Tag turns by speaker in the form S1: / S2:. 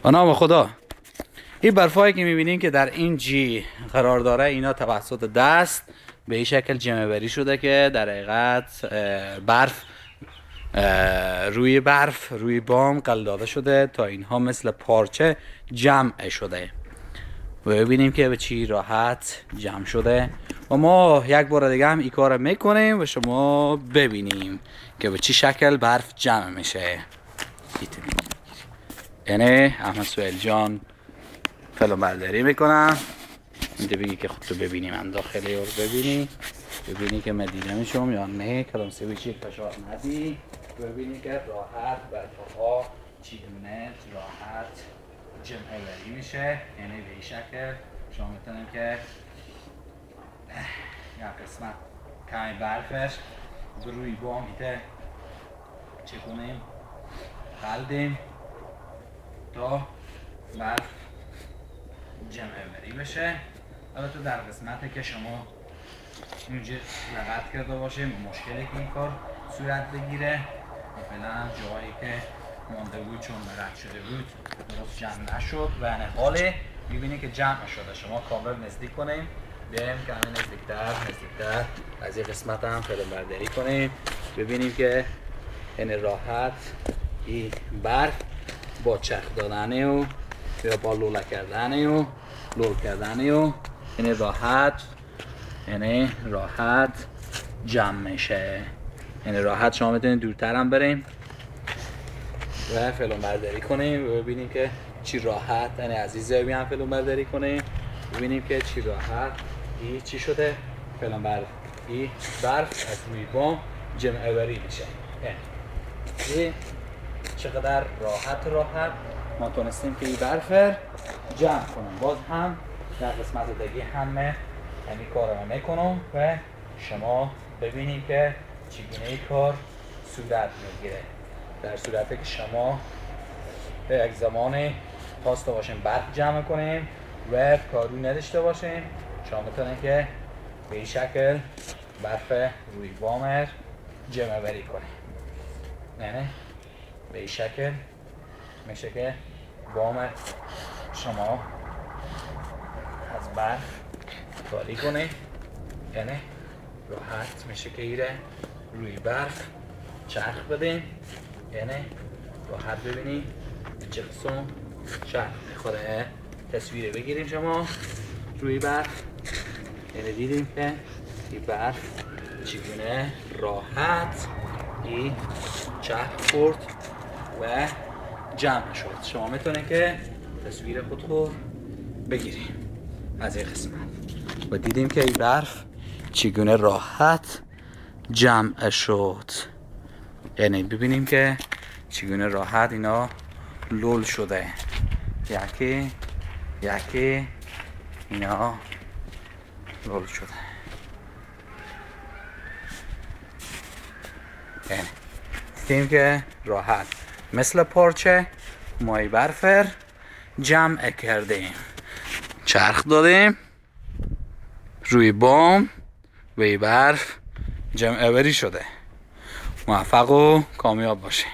S1: به نام خدا. این برفایی که میبینین که در این جی قرار داره، اینا توسط دست به این شکل جمع بری شده که در حقیقت برف روی بام قل داده شده تا اینها مثل پارچه جمع شده و ببینیم که به چی راحت جمع شده و ما یک بار دیگه هم این کار میکنیم و شما ببینیم که به چی شکل برف جمع میشه. یعنی احمد سویل جان فیلم برداری میکنم. اینجا بگی که خودتو ببینی، من داخلی رو ببینی که من دیده میشم یا نه. کدام سویچی فشار ندی، ببینی که راحت برفها چگونه راحت جمع بری میشه. یعنی به این شکل شما میتونیم که یک قسمت کمی برفش روی بام میته چه کنیم قلدیم تا برف جمع بری بشه. البته در قسمتی که شما اینجا لغت کرده باشه مشکلی که این کار صورت بگیره و فعلا جایی که مانده بود چون رد شده بود درست جمع نشد و حاله میبینی که جمع شده. شما کامل نزدیک کنیم، بیایم کمی نزدیکتر از این قسمت هم فیلم برداری کنیم، ببینیم که این راحت این برف با چرخ دادنه و یا با لول کردنه و این راحت جمع میشه. یعنی راحت شما میتونید دورتر هم بریم و فیلم برداری کنیم و ببینیم که چی راحت، یعنی از این زاویه هم فیلم برداری کنیم ببینیم که چی راحت این چی شده. فیلم برداری برف از روی بام جمع بری میشه. این چقدر راحت ما تونستیم که این برف جمع کنم. باز هم در قسمت دیگه همه همین کار رو میکنم و شما ببینیم که چگونه این کار صورت میگیره. در صورتی که شما به یک زمان خواسته باشیم برف جمع کنیم و کارو نداشته باشیم، شما میتونید که به این شکل برف روی بام جمع بری کنیم. یعنی به این شکل میشه که بام شما از برف خالی کنه. یعنی راحت میشه که ایره روی برف چرخ بدیم. یعنی راحت ببینیم چه قسم چرخ میخوره. تصویر بگیریم شما روی برف. یعنی دیدیم که این برف چگونه راحت این چرخ خورد و جمع شد. شما میتونید که تصویر خود بگیریم از این قسمت و دیدیم که این برف چگونه راحت جمع شد. یعنی ببینیم که چگونه راحت اینا لول شده، یکی اینا لول شده. یعنی دیدیم که راحت مثل پارچه مای برفر جمع کردیم، چرخ دادیم روی بام و برف جمع بری شده. موفق و کامیاب باشیم.